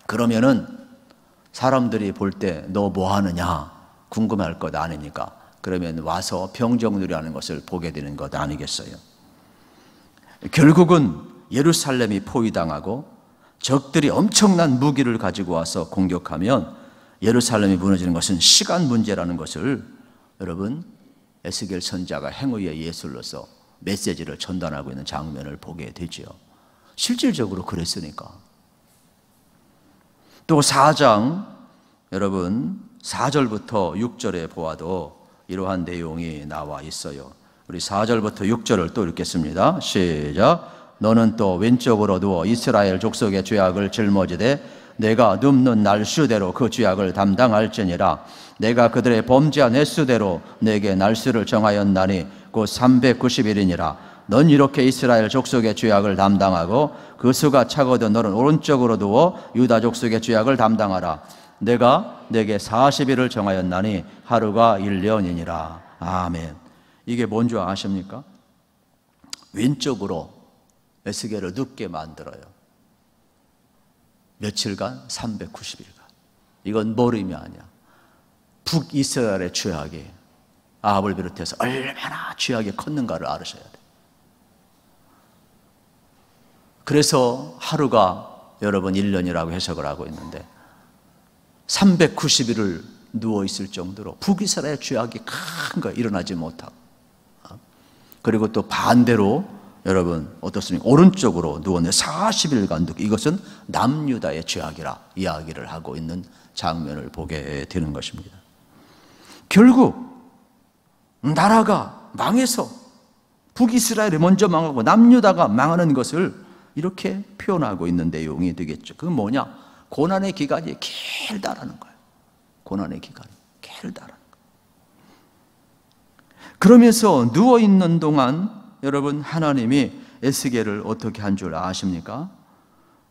그러면은 사람들이 볼 때 너 뭐 하느냐 궁금할 것 아닙니까? 그러면 와서 병정놀이 하는 것을 보게 되는 것 아니겠어요? 결국은 예루살렘이 포위당하고 적들이 엄청난 무기를 가지고 와서 공격하면 예루살렘이 무너지는 것은 시간 문제라는 것을 여러분 에스겔 선지자가 행위의 예술로서 메시지를 전달하고 있는 장면을 보게 되지요. 실질적으로 그랬으니까. 또 4장 여러분 4절부터 6절에 보아도 이러한 내용이 나와 있어요. 우리 4절부터 6절을 또 읽겠습니다. 시작. 너는 또 왼쪽으로 누워 이스라엘 족속의 죄악을 짊어지되 내가 눕는 날 수대로 그 죄악을 담당할지니라. 내가 그들의 범죄한 횟수대로 내게 날수를 정하였나니 곧 390일이니라. 넌 이렇게 이스라엘 족속의 죄악을 담당하고 그 수가 차거든 너는 오른쪽으로 누워 유다 족속의 죄악을 담당하라. 내가 내게 40일을 정하였나니 하루가 1년이니라. 아멘. 이게 뭔지 아십니까? 왼쪽으로 에스겔을 눕게 만들어요. 며칠간? 390일간. 이건 모름이 아니야. 북이스라엘의 죄악이 아합을 비롯해서 얼마나 죄악이 컸는가를 알으셔야 돼. 그래서 하루가 여러분 1년이라고 해석을 하고 있는데 390일을 누워있을 정도로 북이스라엘의 죄악이 큰 거 일어나지 못하고, 그리고 또 반대로 여러분 어떻습니까? 오른쪽으로 누웠는데 40일간 눕고, 이것은 남유다의 죄악이라 이야기를 하고 있는 장면을 보게 되는 것입니다. 결국 나라가 망해서 북이스라엘이 먼저 망하고 남유다가 망하는 것을 이렇게 표현하고 있는 내용이 되겠죠. 그건 뭐냐? 고난의 기간이 길다라는 거예요. 고난의 기간이 길다라는 거예요. 그러면서 누워있는 동안 여러분 하나님이 에스겔을 어떻게 한 줄 아십니까?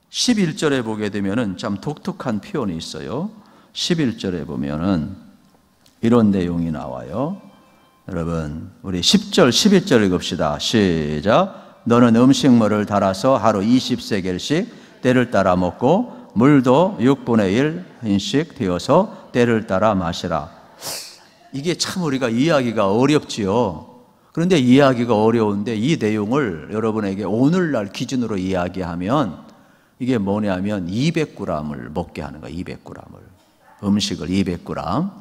11절에 보게 되면은 참 독특한 표현이 있어요. 11절에 보면은 이런 내용이 나와요. 여러분 우리 10절 11절 읽읍시다. 시작. 너는 음식물을 달아서 하루 20세겔씩 때를 따라 먹고 물도 6분의 1인씩 되어서 때를 따라 마시라. 이게 참 우리가 이해하기가 어렵지요. 그런데 이해하기가 어려운데 이 내용을 여러분에게 오늘날 기준으로 이야기하면 이게 뭐냐면 200g을 먹게 하는 거예요. 200g을. 음식을 200g.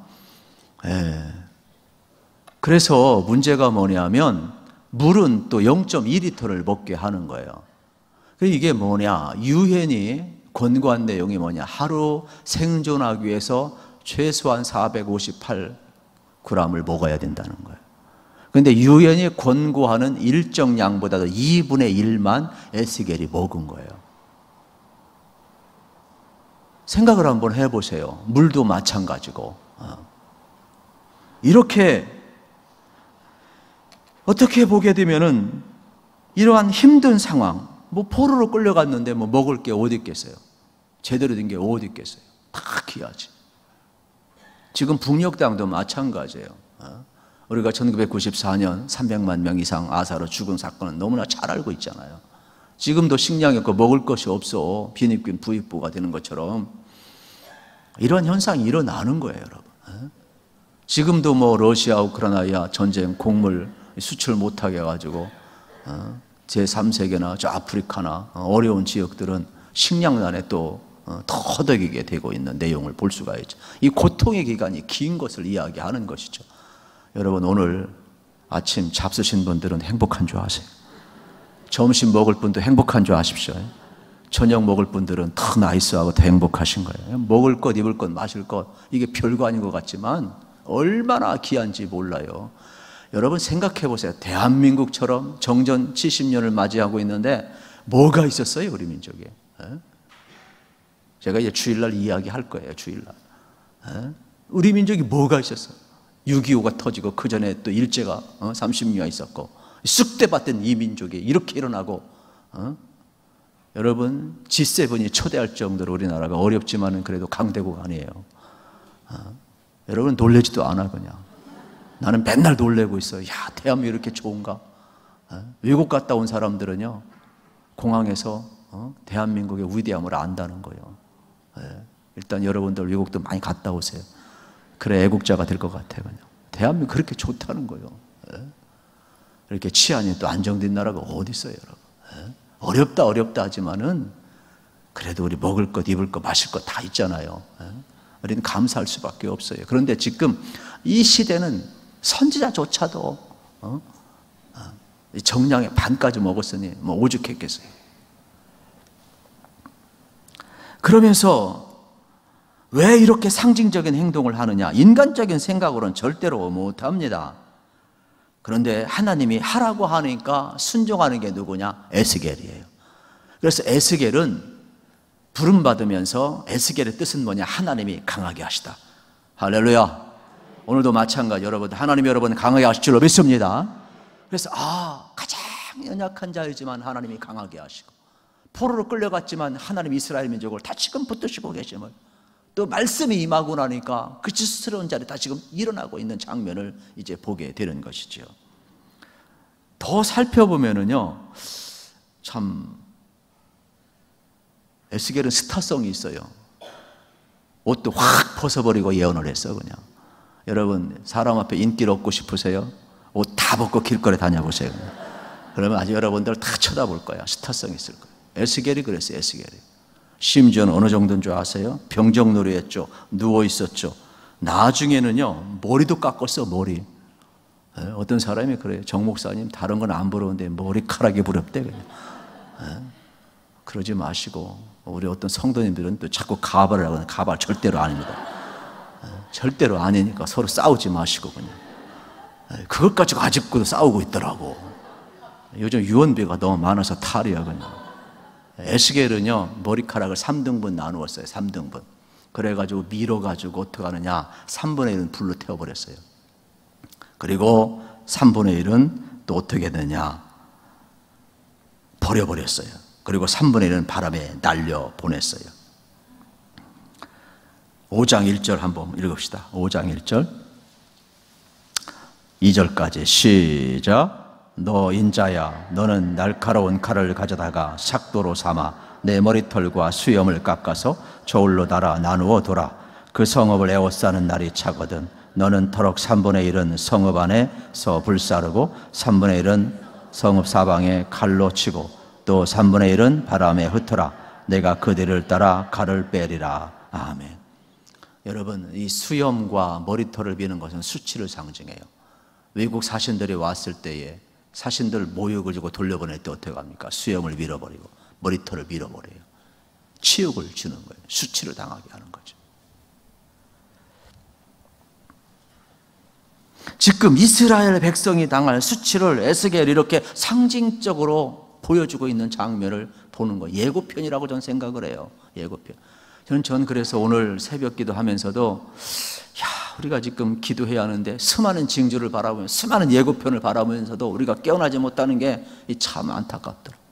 그래서 문제가 뭐냐면 물은 또 0.2리터를 먹게 하는 거예요. 이게 뭐냐? 유엔이 권고한 내용이 뭐냐? 하루 생존하기 위해서 최소한 458g을 먹어야 된다는 거예요. 그런데 유엔이 권고하는 일정 양보다도 2분의 1만 에스겔이 먹은 거예요. 생각을 한번 해보세요. 물도 마찬가지고. 이렇게 어떻게 보게 되면은 이러한 힘든 상황, 뭐 포로로 끌려갔는데 뭐 먹을 게 어디 있겠어요? 제대로 된 게 어디 있겠어요? 다 귀하지. 지금 북녘 땅도 마찬가지예요. 우리가 1994년 300만 명 이상 아사로 죽은 사건은 너무나 잘 알고 있잖아요. 지금도 식량이 없고 먹을 것이 없어 빈입균 부익부가 되는 것처럼 이런 현상이 일어나는 거예요, 여러분. 지금도 뭐 러시아 우크라이나 전쟁 곡물 수출 못하게 해가지고 제3세계나 저 아프리카나 어려운 지역들은 식량난에 또 터덕이게 되고 있는 내용을 볼 수가 있죠. 이 고통의 기간이 긴 것을 이야기하는 것이죠. 여러분 오늘 아침 잡수신 분들은 행복한 줄 아세요? 점심 먹을 분도 행복한 줄 아십시오. 저녁 먹을 분들은 더 나이스하고 더 행복하신 거예요. 먹을 것, 입을 것, 마실 것 이게 별거 아닌 것 같지만 얼마나 귀한지 몰라요. 여러분 생각해 보세요. 대한민국처럼 정전 70년을 맞이하고 있는데 뭐가 있었어요, 우리 민족에? 제가 이제 주일날 이야기할 거예요, 주일날. 우리 민족이 뭐가 있었어요? 6.25가 터지고 그 전에 또 일제가 30년이 있었고 쑥대밭된 이 민족이 이렇게 일어나고 여러분 G7이 초대할 정도로 우리나라가 어렵지만은 그래도 강대국 아니에요. 여러분 놀래지도 않아 그냥. 나는 맨날 놀래고 있어요. 야, 대한민국 이렇게 좋은가? 외국 갔다 온 사람들은요 공항에서 대한민국의 위대함을 안다는 거예요. 일단 여러분들 외국도 많이 갔다 오세요. 그래 애국자가 될 것 같아요. 그냥. 대한민국 그렇게 좋다는 거예요. 이렇게 치안이 또 안정된 나라가 어디 있어요, 여러분? 어렵다 하지만은 그래도 우리 먹을 것, 입을 것, 마실 것 다 있잖아요. 우리는 감사할 수밖에 없어요. 그런데 지금 이 시대는 선지자조차도 정량의 반까지 먹었으니 뭐 오죽했겠어요. 그러면서 왜 이렇게 상징적인 행동을 하느냐? 인간적인 생각으로는 절대로 못합니다. 그런데 하나님이 하라고 하니까 순종하는 게 누구냐? 에스겔이에요. 그래서 에스겔은 부름받으면서 에스겔의 뜻은 뭐냐? 하나님이 강하게 하시다. 할렐루야. 오늘도 마찬가지 여러분, 하나님 여러분 강하게 하실 줄로 믿습니다. 그래서 가장 연약한 자이지만 하나님이 강하게 하시고, 포로로 끌려갔지만 하나님 이스라엘 민족을 다시금 붙드시고 계심을, 또 말씀이 임하고 나니까 그 지스러운 자리 다시금 일어나고 있는 장면을 이제 보게 되는 것이죠. 더 살펴보면은요, 참 에스겔은 스타성이 있어요. 옷도 확 벗어버리고 예언을 했어. 그냥 여러분, 사람 앞에 인기를 얻고 싶으세요? 옷 다 벗고 길거리 다녀보세요. 그러면 아주 여러분들 다 쳐다볼 거야. 스타성이 있을 거예요. 에스겔이 그랬어요. 에스겔이. 심지어는 어느 정도인 줄 아세요? 병정놀이 했죠. 누워 있었죠. 나중에는요, 머리도 깎았어. 머리. 어떤 사람이 그래요. 정 목사님 다른 건 안 부러운데 머리카락이 부럽대. 그냥. 그러지 마시고, 우리 어떤 성도님들은 또 자꾸 가발을 하거든요. 가발 절대로 아닙니다. 절대로 아니니까 서로 싸우지 마시고 그냥. 그것 가지고 아직도 싸우고 있더라고. 요즘 유언비가 너무 많아서 탈이야 그냥. 에스겔은요, 머리카락을 3등분 나누었어요. 3등분. 그래가지고 밀어가지고 어떻게 하느냐, 3분의 1은 불로 태워버렸어요. 그리고 3분의 1은 또 어떻게 되느냐, 버려버렸어요. 그리고 3분의 1은 바람에 날려보냈어요. 5장 1절 한번 읽읍시다. 5장 1절 2절까지 시작. 너 인자야, 너는 날카로운 칼을 가져다가 삭도로 삼아 내 머리털과 수염을 깎아서 저울로 달아 나누어 둬라. 그 성읍을 에워싸는 날이 차거든. 너는 터럭 3분의 1은 성읍 안에서 불사르고 3분의 1은 성읍 사방에 칼로 치고 또 3분의 1은 바람에 흩어라. 내가 그들을 따라 칼을 빼리라. 아멘. 여러분, 이 수염과 머리털을 비는 것은 수치를 상징해요. 외국 사신들이 왔을 때에 사신들 모욕을 주고 돌려보낼 때 어떻게 합니까? 수염을 밀어버리고 머리털을 밀어버려요. 치욕을 주는 거예요. 수치를 당하게 하는 거죠. 지금 이스라엘 백성이 당할 수치를 에스겔이 이렇게 상징적으로 보여주고 있는 장면을 보는 거예요. 예고편이라고 저는 생각을 해요. 예고편. 저는 그래서 오늘 새벽 기도하면서도 우리가 지금 기도해야 하는데 수많은 징조를 바라보면서 수많은 예고편을 바라보면서도 우리가 깨어나지 못하는 게 참 안타깝더라고요.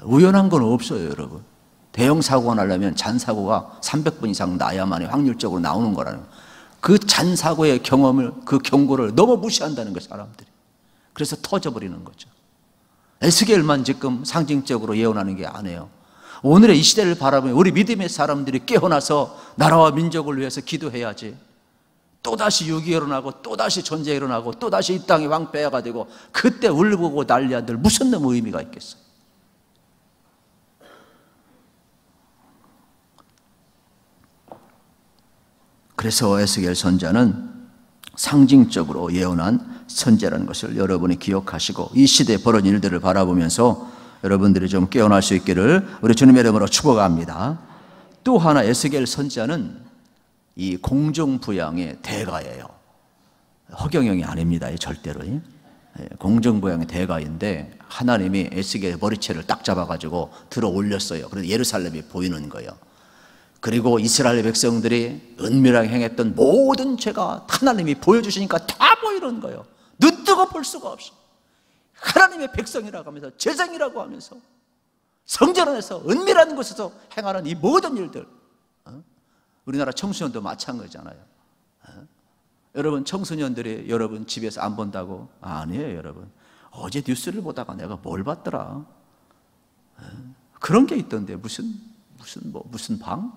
우연한 건 없어요, 여러분. 대형 사고가 나려면 잔사고가 300번 이상 나야만이 확률적으로 나오는 거라는 거예요. 그 잔사고의 경험을, 그 경고를 너무 무시한다는 거예요, 사람들이. 그래서 터져버리는 거죠. 에스겔만 지금 상징적으로 예언하는 게 아니에요. 오늘의 이 시대를 바라보면 우리 믿음의 사람들이 깨어나서 나라와 민족을 위해서 기도해야지. 또다시 유기가 일어나고 또다시 전쟁이 일어나고 또다시 이 땅이 황폐화가 되고 그때 울고 난리야들 무슨 놈의 의미가 있겠어요. 그래서 에스겔 선자는 상징적으로 예언한 선제라는 것을 여러분이 기억하시고 이 시대에 벌어진 일들을 바라보면서 여러분들이 좀 깨어날 수 있기를 우리 주님의 이름으로 축복합니다. 또 하나 에스겔 선자는 이 공정부양의 대가예요. 허경영이 아닙니다. 절대로. 공정부양의 대가인데 하나님이 에스겔의 머리채를 딱 잡아가지고 들어 올렸어요. 그래서 예루살렘이 보이는 거예요. 그리고 이스라엘 백성들이 은밀하게 행했던 모든 죄가 하나님이 보여주시니까 다 보이는 거예요. 눈뜨고 볼 수가 없어. 하나님의 백성이라고 하면서 제정이라고 하면서 성전 안에서 은밀한 곳에서 행하는 이 모든 일들. 우리나라 청소년도 마찬가지잖아요. 여러분, 청소년들이 여러분 집에서 안 본다고? 아니에요, 여러분. 어제 뉴스를 보다가 내가 뭘 봤더라. 그런 게 있던데 무슨 방?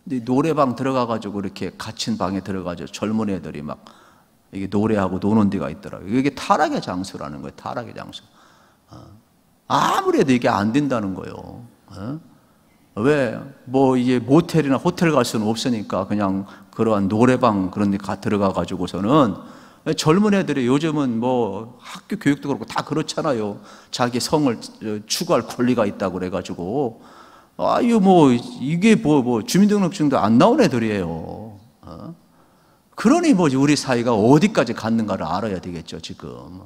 근데 노래방 들어가가지고 이렇게 갇힌 방에 들어가지고 젊은 애들이 막 이게 노래하고 노는 데가 있더라고요. 이게 타락의 장소라는 거예요. 타락의 장소. 아무래도 이게 안 된다는 거예요. 왜 뭐 이게 모텔이나 호텔 갈 수는 없으니까 그냥 그러한 노래방 그런 데 들어가 가지고서는, 젊은 애들이 요즘은 뭐 학교 교육도 그렇고 다 그렇잖아요. 자기 성을 추구할 권리가 있다고 그래가지고, 아유 뭐 이게 뭐 주민등록증도 안 나온 애들이에요. 그러니 뭐 우리 사회가 어디까지 갔는가를 알아야 되겠죠. 지금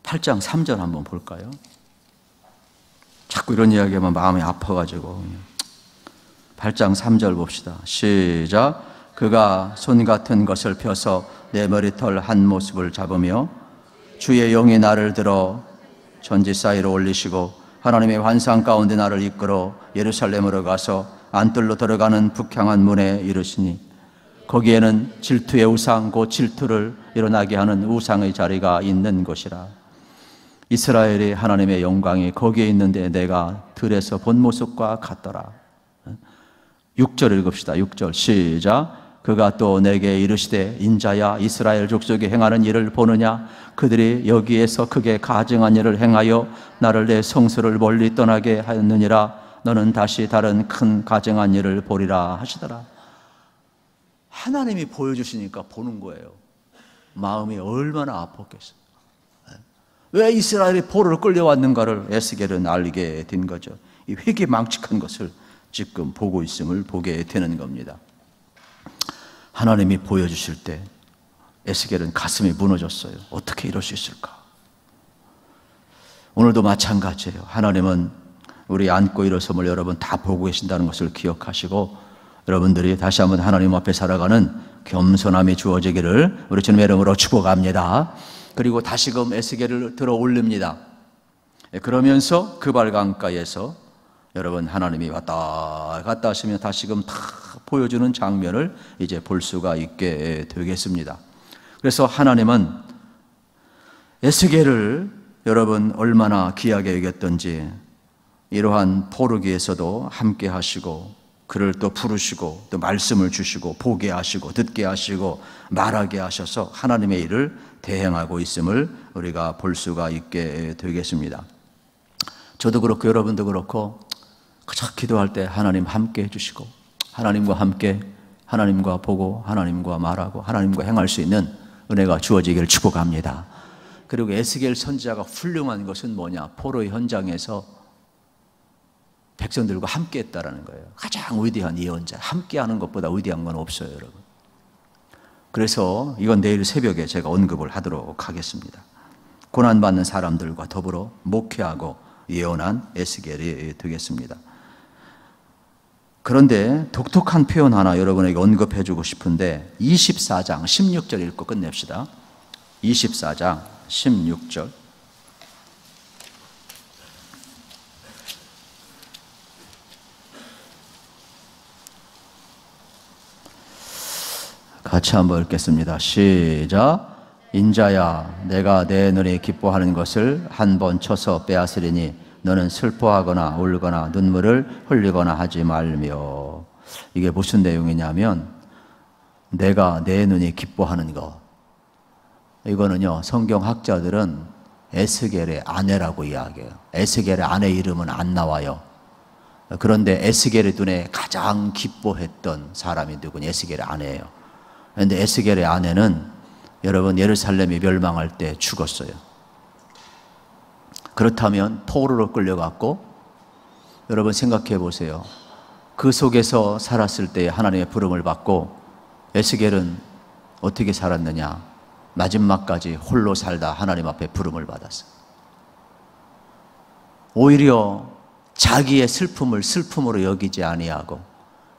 8장 3절 한번 볼까요? 자꾸 이런 이야기하면 마음이 아파가지고. 8장 3절 봅시다. 시작. 그가 손 같은 것을 펴서 내 머리털 한 모습을 잡으며 주의 영이 나를 들어 전지 사이로 올리시고 하나님의 환상 가운데 나를 이끌어 예루살렘으로 가서 안뜰로 들어가는 북향한 문에 이르시니 거기에는 질투의 우상 곧 질투를 일어나게 하는 우상의 자리가 있는 곳이라. 이스라엘의 하나님의 영광이 거기에 있는데 내가 들에서 본 모습과 같더라. 6절 읽읍시다. 6절 시작. 그가 또 내게 이르시되 인자야 이스라엘 족속이 행하는 일을 보느냐? 그들이 여기에서 크게 가증한 일을 행하여 나를 내 성소를 멀리 떠나게 하였느니라. 너는 다시 다른 큰 가증한 일을 보리라 하시더라. 하나님이 보여주시니까 보는 거예요. 마음이 얼마나 아팠겠어요. 왜 이스라엘이 포로로 끌려왔는가를 에스겔은 알게 된 거죠. 이 회개망측한 것을 지금 보고 있음을 보게 되는 겁니다. 하나님이 보여주실 때 에스겔은 가슴이 무너졌어요. 어떻게 이럴 수 있을까? 오늘도 마찬가지예요. 하나님은 우리 안고 일어섬을 여러분 다 보고 계신다는 것을 기억하시고, 여러분들이 다시 한번 하나님 앞에 살아가는 겸손함이 주어지기를 우리 주님의 이름으로 축복합니다. 그리고 다시금 에스겔을 들어 올립니다. 그러면서 그발강가에서 여러분 하나님이 왔다 갔다 하시면 다시금 다 보여주는 장면을 이제 볼 수가 있게 되겠습니다. 그래서 하나님은 에스겔을 여러분 얼마나 귀하게 여겼던지 이러한 포르기에서도 함께 하시고 그를 또 부르시고 또 말씀을 주시고 보게 하시고 듣게 하시고 말하게 하셔서 하나님의 일을 대행하고 있음을 우리가 볼 수가 있게 되겠습니다. 저도 그렇고 여러분도 그렇고 그저 기도할 때 하나님 함께 해주시고 하나님과 함께 하나님과 보고 하나님과 말하고 하나님과 행할 수 있는 은혜가 주어지기를 축복합니다. 그리고 에스겔 선지자가 훌륭한 것은 뭐냐? 포로의 현장에서 백성들과 함께 했다라는 거예요. 가장 위대한 예언자, 함께 하는 것보다 위대한 건 없어요, 여러분. 그래서 이건 내일 새벽에 제가 언급을 하도록 하겠습니다. 고난받는 사람들과 더불어 목회하고 예언한 에스겔이 되겠습니다. 그런데 독특한 표현 하나 여러분에게 언급해 주고 싶은데 24장 16절 읽고 끝냅시다. 24장 16절. 같이 한번 읽겠습니다. 시작. 인자야 내가 내 눈이 기뻐하는 것을 한 번 쳐서 빼앗으리니 너는 슬퍼하거나 울거나 눈물을 흘리거나 하지 말며. 이게 무슨 내용이냐면 내가 내 눈이 기뻐하는 것, 이거는요 성경학자들은 에스겔의 아내라고 이야기해요. 에스겔의 아내 이름은 안 나와요. 그런데 에스겔의 눈에 가장 기뻐했던 사람이 누구냐? 에스겔의 아내예요. 그런데 에스겔의 아내는 여러분 예루살렘이 멸망할 때 죽었어요. 그렇다면 포로로 끌려갔고, 여러분 생각해 보세요. 그 속에서 살았을 때 하나님의 부름을 받고 에스겔은 어떻게 살았느냐? 마지막까지 홀로 살다 하나님 앞에 부름을 받았어요. 오히려 자기의 슬픔을 슬픔으로 여기지 아니하고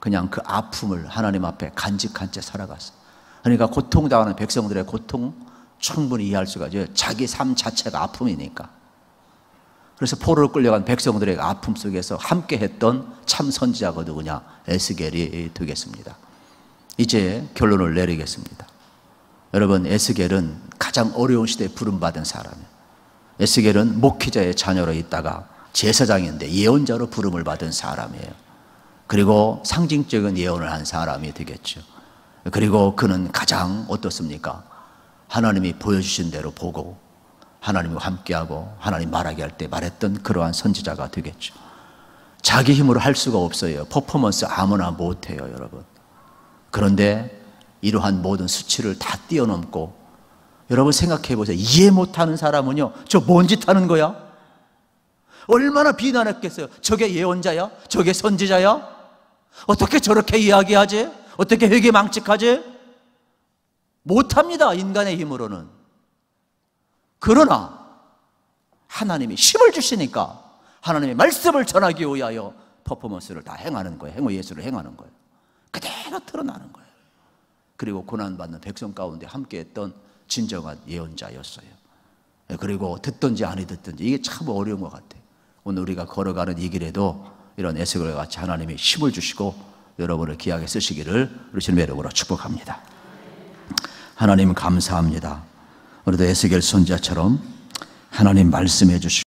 그냥 그 아픔을 하나님 앞에 간직한 채 살아갔어요. 그러니까 고통당하는 백성들의 고통 충분히 이해할 수가 있어요. 자기 삶 자체가 아픔이니까. 그래서 포로로 끌려간 백성들의 아픔 속에서 함께 했던 참 선지자가 누구냐? 에스겔이 되겠습니다. 이제 결론을 내리겠습니다. 여러분, 에스겔은 가장 어려운 시대에 부름받은 사람이에요. 에스겔은 목회자의 자녀로 있다가 제사장인데 예언자로 부름을 받은 사람이에요. 그리고 상징적인 예언을 한 사람이 되겠죠. 그리고 그는 가장 어떻습니까? 하나님이 보여주신 대로 보고 하나님과 함께하고 하나님 말하게 할 때 말했던 그러한 선지자가 되겠죠. 자기 힘으로 할 수가 없어요. 퍼포먼스 아무나 못해요, 여러분. 그런데 이러한 모든 수치를 다 뛰어넘고, 여러분 생각해 보세요. 이해 못하는 사람은요, 저 뭔 짓 하는 거야? 얼마나 비난했겠어요. 저게 예언자야? 저게 선지자야? 어떻게 저렇게 이야기하지? 어떻게 회개망측하지? 못합니다, 인간의 힘으로는. 그러나 하나님이 힘을 주시니까 하나님의 말씀을 전하기 위하여 퍼포먼스를 다 행하는 거예요. 행위 예술을 행하는 거예요. 그대로 드러나는 거예요. 그리고 고난받는 백성 가운데 함께했던 진정한 예언자였어요. 그리고 듣든지 아니 듣든지 이게 참 어려운 것 같아요. 오늘 우리가 걸어가는 이 길에도 이런 에스겔과 같이 하나님이 힘을 주시고 여러분을 귀하게 쓰시기를 우리 주님의 이름으로 축복합니다. 하나님 감사합니다. 우리도 에스겔 선지자처럼 하나님 말씀해 주시고